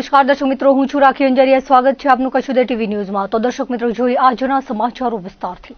નમસ્કાર દર્શક મિત્રો, હું છું રાખી અંજારિયા. સ્વાગત છે આપનું કચ્છ ઉદય ટીવી ન્યૂઝમાં. તો દર્શક મિત્રો, જોઈએ આજના સમાચારો વિસ્તારથી.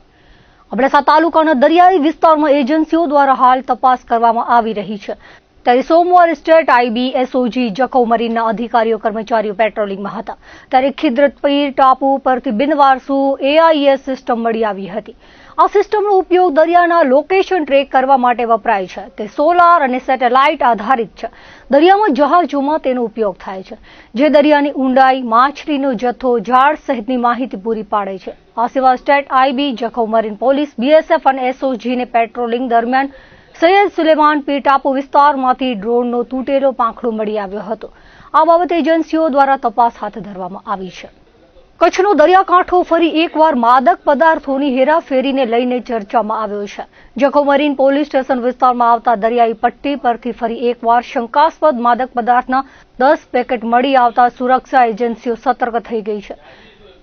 અબડાસા તાલુકાના દરિયાઈ વિસ્તારમાં એજન્સીઓ દ્વારા હાલ તપાસ કરવામાં આવી રહી છે. ત્યારે સોમવારે સ્ટેટ આઈબી, એસઓજી, જખૌ મરીનના અધિકારીઓ કર્મચારીઓ પેટ્રોલિંગમાં હતા ત્યારે ખિદ્રતપીર ટાપુ પરથી બિનવારસુ એઆઈએસ સિસ્ટમ મળી આવી હતી. આ સિસ્ટમનો ઉપયોગ દરિયાના લોકેશન ટ્રેક કરવા માટે વપરાય છે. તે સોલાર અને સેટેલાઇટ આધારિત છે. દરિયામાં જહાજોમાં તેનો ઉપયોગ થાય છે, જે દરિયાની ઊંડાઈ, માછલીનો જથ્થો, ઝાડ સહિતની માહિતી પૂરી પાડે છે. આ સિવાય state IB, Jakhau marine police, BSF અને એસઓજીને પેટ્રોલિંગ દરમિયાન સૈયદ સુલેમાન પીર ટાપુ વિસ્તારમાંથી ડ્રોનનો તૂટેલો પાંખડો મળી આવ્યો હતો. આ બાબતે એજન્સીઓ દ્વારા તપાસ હાથ ધરવામાં આવી છે. કચ્છનો દરિયાકાંઠો ફરી એકવાર માદક પદાર્થોની હેરાફેરીને લઈને ચર્ચામાં આવ્યો છે. જખૌ મરીન પોલીસ સ્ટેશન વિસ્તારમાં આવતા દરિયાઈ પટ્ટી પરથી ફરી એકવાર શંકાસ્પદ માદક પદાર્થના 10 પેકેટ મળી આવતા સુરક્ષા એજન્સીઓ સતર્ક થઈ ગઈ છે.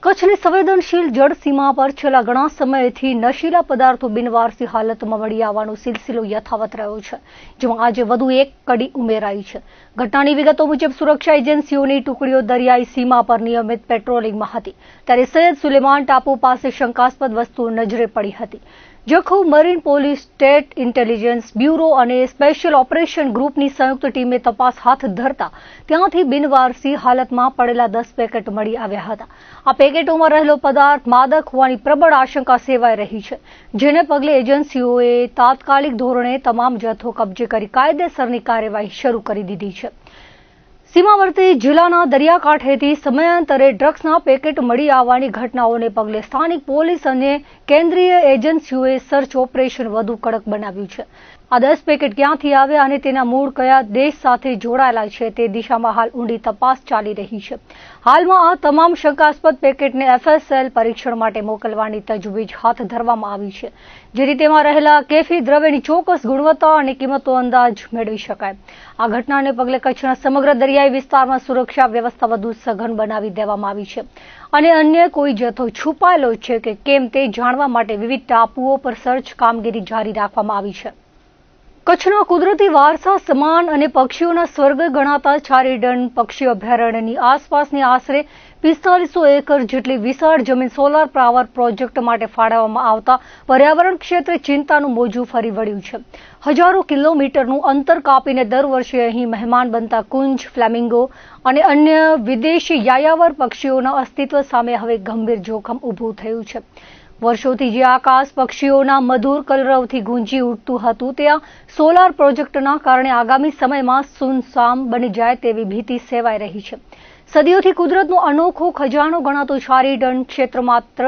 કચ્છની સંવેદનશીલ જળસીમા પર છેલ્લા ઘણા સમયથી નશીલા પદાર્થો બિનવારસી હાલતમાં મળી આવવાનો સિલસિલો યથાવત રહ્યો છે, જેમાં આજે વધુ એક કડી ઉમેરાઈ છે. ઘટનાની વિગતો મુજબ સુરક્ષા એજન્સીઓની ટુકડીઓ દરિયાઈ સીમા પર નિયમિત પેટ્રોલિંગમાં હતી ત્યારે સૈયદ સુલેમાન ટાપુ પાસે શંકાસ્પદ વસ્તુઓ નજરે પડી હતી. Jakhau marine police, state intelligence bureau અને સ્પેશિયલ ઓપરેશન ગ્રુપની સંયુક્ત ટીમે તપાસ હાથ ધરતા ત્યાંથી બિનવારસી હાલતમાં પડેલા 10 પેકેટ મળી આવ્યા હતા. આ પેકેટોમાં રહેલો પદાર્થ માદક હોવાની પ્રબળ આશંકા સેવાઈ રહી છે, જેને પગલે એજન્સીઓએ તાત્કાલિક ધોરણે તમામ જથ્થો કબજે કરી કાયદેસરની કાર્યવાહી શરૂ કરી દીધી છે. સીમાવર્તી જિલ્લાના દરિયાકાંઠેથી સમયાંતરે ડ્રગ્સના પેકેટ મળી આવવાની ઘટનાઓને પગલે સ્થાનિક પોલીસ અને કેન્દ્રીય એજન્સીઓએ સર્ચ ઓપરેશન વધુ કડક બનાવ્યું છે. આ 10 પેકેટ ક્યાંથી આવ્યા અને તેના મૂળ કયા દેશ સાથે જોડાયેલા છે તે દિશામાં હાલ ઊંડી તપાસ ચાલી રહી છે. હાલમાં આ તમામ શંકાસ્પદ પેકેટને એફએસએલ પરીક્ષણ માટે મોકલવાની તજવીજ હાથ ધરવામાં આવી છે, જેથી તેમાં રહેલા કેફી દ્રવ્યની ચોક્કસ ગુણવત્તા અને કિંમતો અંદાજ મેળવી શકાય. આ ઘટનાને પગલે કચ્છના સમગ્ર દરિયાઈ વિસ્તારમાં સુરક્ષા વ્યવસ્થા વધુ સઘન બનાવી દેવામાં આવી છે અને અન્ય કોઈ જથ્થો છુપાયેલો છે કે કેમ તે જાણવા માટે વિવિધ ટાપુઓ પર સર્ચ કામગીરી જારી રાખવામાં આવી છે. કચ્છના કુદરતી વારસા સમાન અને પક્ષીઓના સ્વર્ગ ગણાતા છારીડન પક્ષી અભયારણ્યની આસપાસની આશરે 4500 એકર જેટલી વિશાળ જમીન સોલાર પાવર પ્રોજેક્ટ માટે ફાળવવામાં આવતા પર્યાવરણ ક્ષેત્રે ચિંતાનું મોજું ફરી વળ્યું છે. હજારો કિલોમીટરનું અંતર કાપીને દર વર્ષે અહીં મહેમાન બનતા કુંજ, ફ્લેમિંગો અને અન્ય વિદેશી યાયાવર પક્ષીઓના અસ્તિત્વ સામે હવે ગંભીર જોખમ ઊભું થયું છે. વર્ષોથી જે આકાશ પક્ષીઓના મધુર કલરવથી ગુંજી ઉઠતું હતું, ત્યાં સોલાર પ્રોજેક્ટના કારણે આગામી સમયમાં સુનસામ બની જાય તેવી ભીતિ સેવાઈ રહી છે. સદીઓથી કુદરતનો અનોખો ખજાનો ગણાતો છારીડન ક્ષેત્ર માત્ર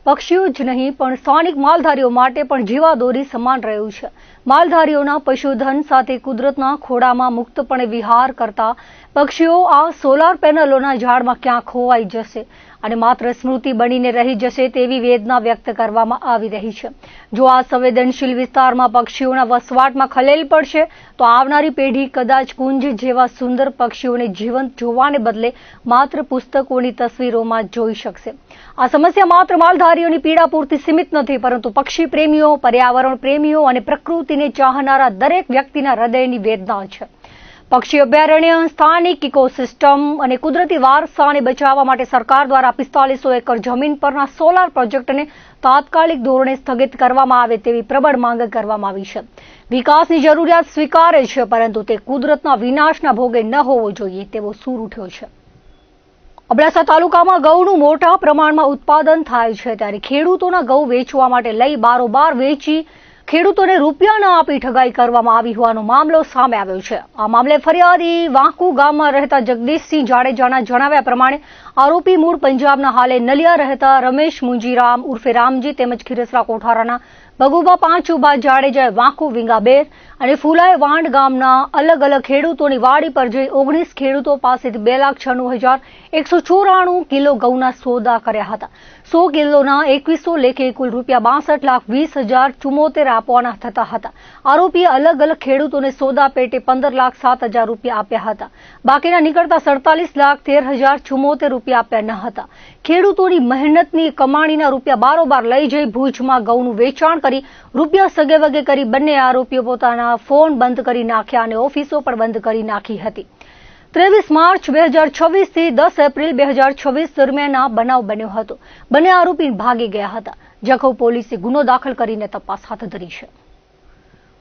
પક્ષીઓ જ નહીં પણ સ્થાનિક માલધારીઓ માટે પણ જીવાદોરી સમાન રહ્યું છે. માલધારીઓના પશુધન સાથે કુદરતના ખોળામાં મુક્તપણે વિહાર કરતા પક્ષીઓ આ સોલાર પેનલોના ઝાડમાં ક્યાં ખોવાઈ જશે અને માત્ર સ્મૃતિ બનીને રહી જશે તેવી વેદના વ્યક્ત કરવામાં આવી રહી છે. જો આ સંવેદનશીલ વિસ્તારમાં પક્ષીઓના વસવાટમાં ખલેલ પડશે તો આવનારી પેઢી કદાચ કુંજ જેવા સુંદર પક્ષીઓને જીવંત જોવાને બદલે માત્ર પુસ્તકોની તસવીરોમાં જોઈ શકશે. આ સમસ્યા માત્ર માલધારીઓની પીડા પૂરતી સીમિત નથી, પરંતુ પક્ષી પ્રેમીઓ, પર્યાવરણ પ્રેમીઓ અને પ્રકૃતિને ચાહનારા દરેક વ્યક્તિના હૃદયની વેદના છે. પક્ષી અભયારણ્ય, સ્થાનિક ઇકોસિસ્ટમ અને કુદરતી વારસાને બચાવવા માટે સરકાર દ્વારા 4500 એકર જમીન પરના સોલાર પ્રોજેક્ટને તાત્કાલિક ધોરણે સ્થગિત કરવામાં આવે તેવી પ્રબળ માંગ કરવામાં આવી છે. વિકાસની જરૂરિયાત સ્વીકારે છે, પરંતુ તે કુદરતના વિનાશના ભોગે ન હોવો જોઈએ તેવો સૂર ઉઠ્યો છે. અબડાસા તાલુકામાં ઘઉંનું મોટા પ્રમાણમાં ઉત્પાદન થાય છે ત્યારે ખેડૂતોના ઘઉં વેચવા માટે લઈ બારોબાર વેચી ખેડૂતોને રૂપિયા ન આપી ઠગાઈ કરવામાં આવી હોવાનો મામલો સામે આવ્યો છે. આ મામલે ફરિયાદી વાંકુ ગામમાં રહેતા જગદીશસિંહ જાડેજાના જણાવ્યા પ્રમાણે આરોપી મૂળ પંજાબના હાલે નલિયા રહેતા રમેશ મુંજીરામ ઉર્ફે રામજી તેમજ ખીરસરા કોઠારાના ભગુભા પાંચુભા જાડેજાએ વાંકુ, વિંગાબેર અને ફુલાઈ વાંડ ગામના અલગ અલગ ખેડૂતોની વાડી પર જઈ 19 ખેડૂતો પાસેથી 2,96,194 કિલો ઘઉંના સોદા કર્યા હતા. 100 કિલોના 2100 લેખે કુલ ₹62,20,074 આપવાના થતા હતા. આરોપીએ અલગ અલગ ખેડૂતોને સોદા પેટે 15,07,000 રૂપિયા આપ્યા હતા. બાકીના નીકળતા 47,13,074 રૂપિયા આપ્યા ન હતા. ખેડૂતોની મહેનતની કમાણીના રૂપિયા બારોબાર લઈ જઈ ભુજમાં ઘઉંનું વેચાણ કરી રૂપિયા સગે વગે કરી બંને આરોપીઓ પોતાના ફોન બંધ કરી નાખ્યા અને ઓફિસો પણ બંધ કરી નાખી હતી. 23 માર્ચ 2026 થી 10 એપ્રિલ 2026 દરમિયાન આ બનાવ બન્યો હતો. બંને આરોપી ભાગી ગયા હતા. જખૌ પોલીસે ગુનો દાખલ કરીને તપાસ હાથ ધરી છે.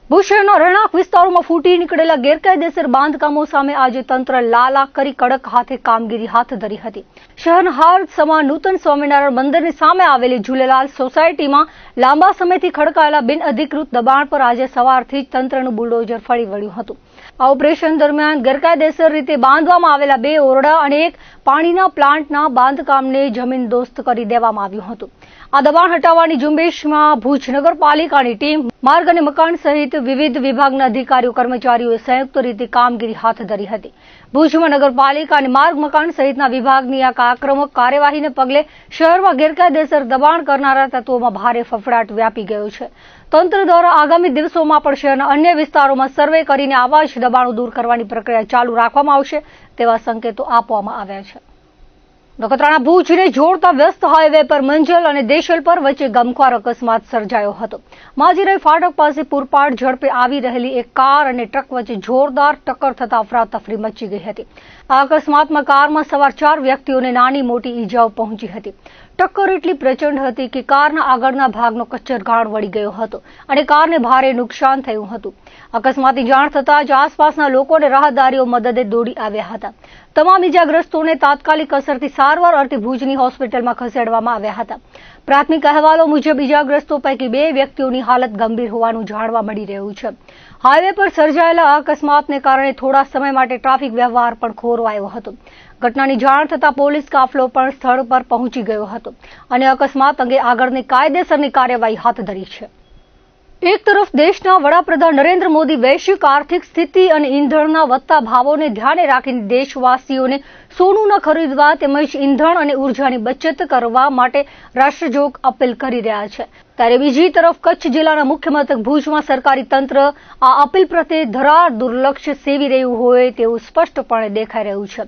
ભુજ શહેરના રહેણાંક વિસ્તારોમાં ફૂટી નીકળેલા ગેરકાયદેસર બાંધકામો સામે આજે તંત્ર લાલા કરી કડક હાથે કામગીરી હાથ ધરી હતી. શહેરના હાર્દ સમા નૂતન સ્વામિનારાયણ મંદિરની સામે આવેલી ઝૂલેલાલ સોસાયટીમાં લાંબા સમયથી ખડકાયેલા બિનઅધિકૃત દબાણ પર આજે સવારથી જ તંત્રનું બુલડોઝર ફરી વળ્યું હતું. આ ઓપરેશન દરમિયાન ગેરકાયદેસર રીતે બાંધવામાં આવેલા 2 ઓરડા અને એક પાણીના પ્લાન્ટના બાંધકામને જમીનદોસ્ત કરી દેવામાં આવ્યું હતું. આ દબાણ હટાવવાની ઝુંબેશમાં ભુજ નગરપાલિકાની ટીમ, માર્ગ અને મકાન સહિત વિવિધ વિભાગના અધિકારીઓ કર્મચારીઓએ સંયુક્ત રીતે કામગીરી હાથ ધરી હતી. ભુજમાં નગરપાલિકા અને માર્ગ મકાન સહિતના વિભાગની આ આક્રમક કાર્યવાહીને પગલે શહેરમાં ગેરકાયદેસર દબાણ કરનારા તત્વોમાં ભારે ફફડાટ વ્યાપી ગયો છે. તંત્ર દ્વારા આગામી દિવસોમાં પણ શહેરના અન્ય વિસ્તારોમાં સર્વે કરીને આવા જ દબાણો દૂર કરવાની પ્રક્રિયા ચાલુ રાખવામાં આવશે તેવા સંકેતો આપવામાં આવ્યા છે. નખત્રાણા ભુજને જોડતા વ્યસ્ત હાઈવે પર મંજલ અને દેશલપર વચ્ચે ગમખ્વાર અકસ્માત સર્જાયો હતો. માજીરાઈ ફાટક પાસે પૂરપાટ ઝડપે આવી રહેલી એક કાર અને ટ્રક વચ્ચે જોરદાર ટક્કર થતા અફરાતફરી મચી ગઈ હતી. આ અકસ્માતમાં કારમાં સવાર 4 વ્યક્તિઓને નાની મોટી ઈજાઓ પહોંચી હતી. ટક્કર એટલી પ્રચંડ હતી કે કારના આગળના ભાગનો કચ્ચરઘાણ વળી ગયો હતો અને કારને ભારે નુકસાન થયું હતું. અકસ્માતની જાણ થતાં જ આસપાસના લોકો અને રાહદારીઓ મદદે દોડી આવ્યા હતા. તમામ ઈજાગ્રસ્તોને તાત્કાલિક અસરથી સારવાર અર્થે ભુજની હોસ્પિટલમાં ખસેડવામાં આવ્યા હતા. પ્રાથમિક અહેવાલો મુજબ ઈજાગ્રસ્તો પૈકી 2 વ્યક્તિઓની હાલત ગંભીર હોવાનું જાણવા મળી રહ્યું છે. હાઈવે પર સર્જાયેલા અકસ્માતને કારણે થોડા સમય માટે ટ્રાફિક વ્યવહાર પણ ખોરવાયો હતો. ઘટનાની જાણ થતાં પોલીસ કાફલો પણ સ્થળ પર પહોંચી ગયો હતો અને અકસ્માત અંગે આગળની કાયદેસરની કાર્યવાહી હાથ ધરી છે. એક તરફ દેશના વડાપ્રધાન નરેન્દ્ર મોદી વૈશ્વિક આર્થિક સ્થિતિ અને ઈંધણના વધતા ભાવોને ધ્યાને રાખીને દેશવાસીઓને સોનું ન ખરીદવા તેમજ ઈંધણ અને ઉર્જાની બચત કરવા માટે રાષ્ટ્રજોગ અપીલ કરી રહ્યા છે. ત્યારે બીજી તરફ કચ્છ જિલ્લાના મુખ્ય મથક ભુજમાં સરકારી તંત્ર આ અપીલ પ્રત્યે ધરાર દુર્લક્ષ્ય સેવી રહ્યું હોય તેવું સ્પષ્ટપણે દેખાઈ રહ્યું છે.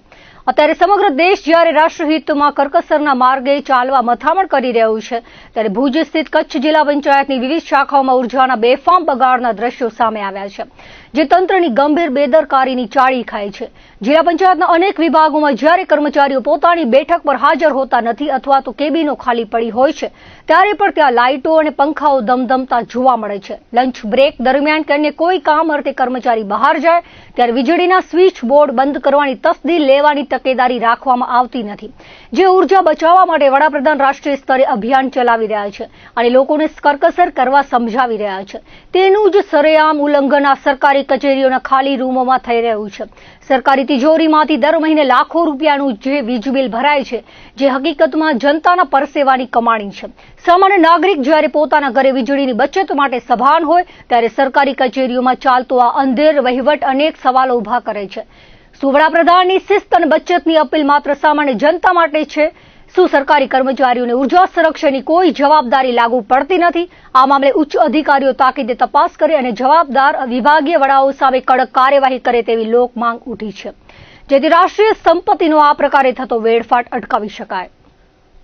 અત્યારે સમગ્ર દેશ જ્યારે રાષ્ટ્રહિતમાં કરકસરના માર્ગે ચાલવા મથામણ કરી રહ્યું છે ત્યારે ભુજ સ્થિત કચ્છ જિલ્લા પંચાયતની વિવિધ શાખાઓમાં ઉર્જાના બેફામ બગાડના દ્રશ્યો સામે આવ્યા છે, જે તંત્રની ગંભીર બેદરકારીની ચાળી ખાય છે. જિલ્લા પંચાયતના અનેક વિભાગોમાં જ્યારે કર્મચારીઓ પોતાની બેઠક પર હાજર હોતા નથી અથવા તો કેબિનો ખાલી પડી હોય છે ત્યારે પણ ત્યાં લાઇટો અને પંખાઓ ધમધમતા જોવા મળે છે. લંચ બ્રેક દરમિયાન કે અન્ય કોઈ કામ અર્થે કર્મચારી બહાર જાય ત્યારે વીજળીના સ્વિચ બોર્ડ બંધ કરવાની તસદી લેવાની તકેદારી રાખવામાં આવતી નથી, જે ઉર્જા બચાવવા માટે વડાપ્રધાન રાષ્ટ્રીય સ્તરે અભિયાન ચલાવી રહ્યા છે અને લોકોને કરકસર કરવા સમજાવી રહ્યા છે. તેનું જ સરેઆમ ઉલ્લંઘન આ સરકારી કચેરીઓના ખાલી રૂમોમાં થઈ રહ્યું છે. સરકારી તિજોરીમાંથી દર મહિને લાખો રૂપિયાનું જે વીજ બિલ ભરાય છે, જે હકીકતમાં જનતાના પરસેવાની કમાણી છે. સામાન્ય નાગરિક જ્યારે પોતાના ઘરે વીજળીની બચત માટે સભાન હોય ત્યારે સરકારી કચેરીઓમાં ચાલતો આ અંધેર વહીવટ અનેક સવાલો ઉભા કરે છે. શું વડાપ્રધાનની શિસ્ત અને બચતની અપીલ માત્ર સામાન્ય જનતા માટે છે? શું સરકારી કર્મચારીઓને ઉર્જા સંરક્ષણની કોઈ જવાબદારી લાગુ પડતી નથી? આ મામલે ઉચ્ચ અધિકારીઓ તાકીદે તપાસ કરે અને જવાબદાર વિભાગીય વડાઓ સામે કડક કાર્યવાહી કરે તેવી લોક માંગ ઉઠી છે, જેથી રાષ્ટ્રીય સંપત્તિનો આ પ્રકારે થતો વેડફાટ અટકાવી શકાય.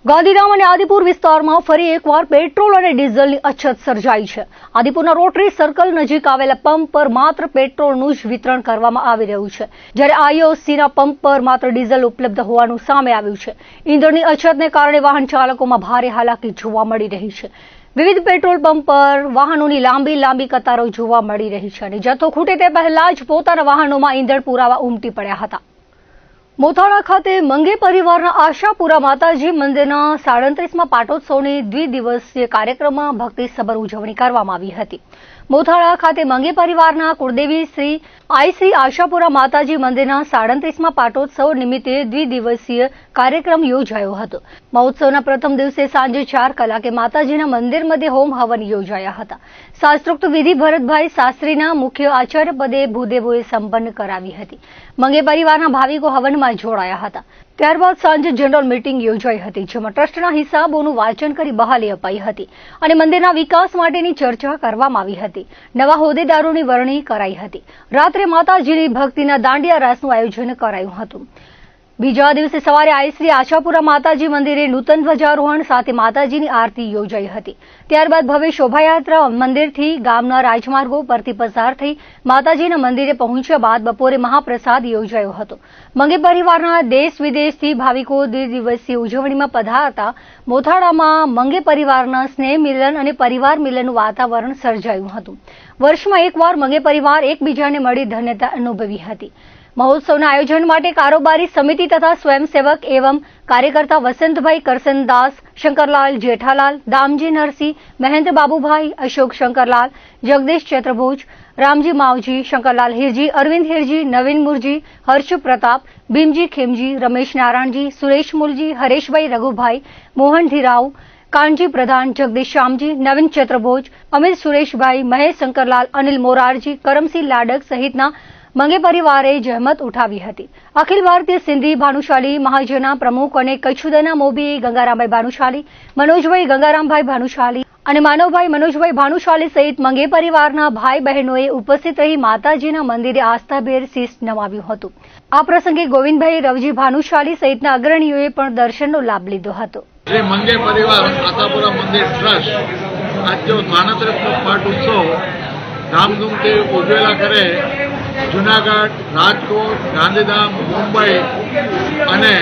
ગાંધીધામ અને આદિપુર વિસ્તારમાં ફરી એકવાર પેટ્રોલ અને ડીઝલની અછત સર્જાઈ છે. આદિપુરના રોટરી સર્કલ નજીક આવેલા પંપ પર માત્ર પેટ્રોલનું જ વિતરણ કરવામાં આવી રહ્યું છે, જ્યારે આઈઓસીના પંપ પર માત્ર ડીઝલ ઉપલબ્ધ હોવાનું સામે આવ્યું છે. ઈંધણની અછતને કારણે વાહન ચાલકોમાં ભારે હાલાકી જોવા મળી રહી છે. વિવિધ પેટ્રોલ પંપ પર વાહનોની લાંબી કતારો જોવા મળી રહી છે અને જથ્થો ખૂટે તે પહેલા જ પોતાના વાહનોમાં ઈંધણ પુરાવા ઉમટી પડ્યા હતા. મોથાળા ખાતે મંગે પરિવારના આશાપુરા માતાજી મંદિરના 37મા પાટોત્સવની દ્વિદિવસીય કાર્યક્રમમાં ભક્તિસભર ઉજવણી કરવામાં આવી હતી. મોથાળા ખાતે મંગે પરિવારના કુળદેવી શ્રી આશાપુરા માતાજી મંદિરના 37મા પાટોત્સવ નિમિત્તે દ્વિદિવસીય કાર્યક્રમ યોજાયો હતો. મહોત્સવના પ્રથમ દિવસે સાંજે 4 કલાકે માતાજીના મંદિર મધ્યે હોમ હવન યોજાયા હતા. શાસ્ત્રોક્ત વિધિ ભરતભાઈ શાસ્ત્રીના મુખ્ય આચાર્ય પદે ભૂદેવોએ સંપન્ન કરાવી હતી. મંગે પરિવારના ભાવિકો હવનમાં જોડાયા હતા. ત્યારબાદ સાંજે જનરલ મીટિંગ યોજાઈ હતી, જેમાં ટ્રસ્ટના હિસાબોનું વાંચન કરી બહાલી અપાઈ હતી અને મંદિરના વિકાસ માટેની ચર્ચા કરવામાં આવી હતી. નવા હોદ્દેદારોની વરણી કરાઈ હતી. રાત્રે માતાજીની ભક્તિના દાંડિયા રાસનું આયોજન કરાયું હતું. બીજા દિવસે સવારે આઈશ્રી આશાપુરા માતાજી મંદિરે નૂતન ધ્વજારોહણ સાથે માતાજીની આરતી યોજાઈ હતી. ત્યારબાદ ભવ્ય શોભાયાત્રા મંદિરથી ગામના રાજમાર્ગો પરથી પસાર થઈ માતાજીના મંદિરે પહોંચ્યા બાદ બપોરે મહાપ્રસાદ યોજાયો હતો. મંગે પરિવારના દેશ વિદેશથી ભાવિકો દિવસીય ઉજવણીમાં પધારતા મોથાળામાં મંગે પરિવારના સ્નેહ મિલન અને પરિવાર મિલનનું વાતાવરણ સર્જાયું હતું. વર્ષમાં એકવાર મંગે પરિવાર એકબીજાને મળી ધન્યતા અનુભવી હતી. મહોત્સવના આયોજન માટે કારોબારી સમિતિ તથા સ્વયંસેવક એવં કાર્યકર્તા વસંતભાઈ કરસનદાસ, શંકરલાલ જેઠાલાલ, દામજી નરસિંહ, મહેન્દ્ર બાબુભાઈ, અશોક શંકરલાલ, જગદીશ ચૈત્રભોજ, રામજી માવજી, શંકરલાલ હિરજી, અરવિંદ હિરજી, નવીન મુરજી, હર્ષ પ્રતાપ, ભીમજી ખેમજી, રમેશ નારાયણજી, સુરેશ મુલજી, હરેશભાઈ રઘુભાઈ, મોહન ધીરાવ, કાનજી પ્રધાન, જગદીશ શ્યામજી, નવીન ચૈત્રભોજ, અમિત સુરેશભાઈ, મહેશ શંકરલાલ, અનિલ મોરારજી, કરમસિંહ લાડક સહિતના મંગે પરિવારે જહેમત ઉઠાવી હતી. અખિલ ભારતીય સિંધી ભાનુશાલી મહાજના પ્રમુખ અને કચ્છુદના મોભી ગંગારામભાઈ ભાનુશાલી, મનોજભાઈ ગંગારામભાઈ ભાનુશાલી અને માનવભાઈ મનોજભાઈ ભાનુશાલી સહિત મંગે પરિવારના ભાઈ બહેનોએ ઉપસ્થિત રહી માતાજીના મંદિરે આસ્થાભેર શીશ નમાવ્યું હતું. આ પ્રસંગે ગોવિંદભાઈ રવજી ભાનુશાલી સહિતના અગ્રણીઓએ પણ દર્શનનો લાભ લીધો હતો. શ્રી મંગે પરિવાર આશાપુરા મંદિર ટ્રસ્ટ આજ જો 33મો પાઠ ઉત્સવ ધામધૂમથી ઉજવેલા કરે જુનાગઢ, રાજકોટ, ગાંધીધામ, મુંબઈ અને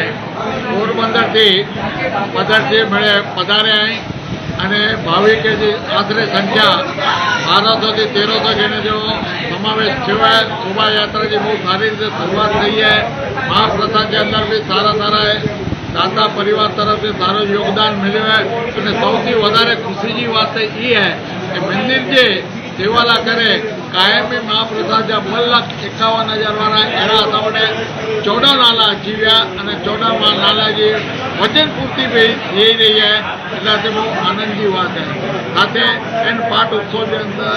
પોરબંદરથી પધાર્યા અને ભાવિકે જે આશરે સંખ્યા 1200થી 1300 જેને જો સમાવેશ થયો. શોભાયાત્રાની બહુ સારી રીતે શરૂઆત થઈ છે. મહાપ્રસાદની અંદર બી સારા દાતા પરિવાર તરફથી સારું યોગદાન મળ્યું है અને સૌથી વધારે ખુશીની વાત એ है કે મંદિર જે સેવાલા કરે કાયમી મહાપ્રસાદ 2,51,000 વાળા એના આપણે 14 નાલા જીવ્યા અને 14 નાલાજી વચન પૂર્તિ થઈ રહી है એટલે બહુ આનંદની વાત है. સાથે એન પાઠ ઉત્સવની અંદર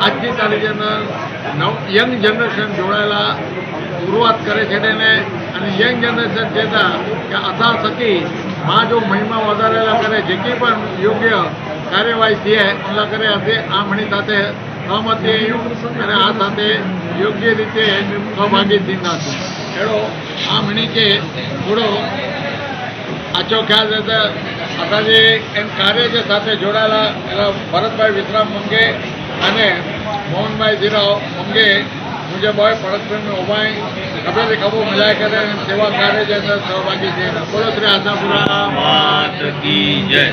આજની તારીખે અંદર યંગ જનરેશન જોડાયેલા શરૂઆત કરે છે અને યંગ જનરેશન કહેતા કે અથાર થકી માં જો મહિમા વધારેલા કરે જેટલી પણ યોગ્ય કાર્યવાહી છે એટલા કરે હશે આ મણી સાથે સહમતી અને આ સાથે યોગ્ય રીતે સહભાગી થઈને એડો આ મણી કે થોડો આચો ખ્યાલ રહેતો અસાજે એમ કાર્ય જે સાથે જોડાયેલા એના ભરતભાઈ વિશ્રામ મંગે અને મોહનભાઈ ધીરાવ મંગે मुझे बहुत परस्पर में उभाई खबर खबो मिलाए करे सेवा कार्य के अंदर सहभागी थे. बोलो श्री आशापुरा मात की जय.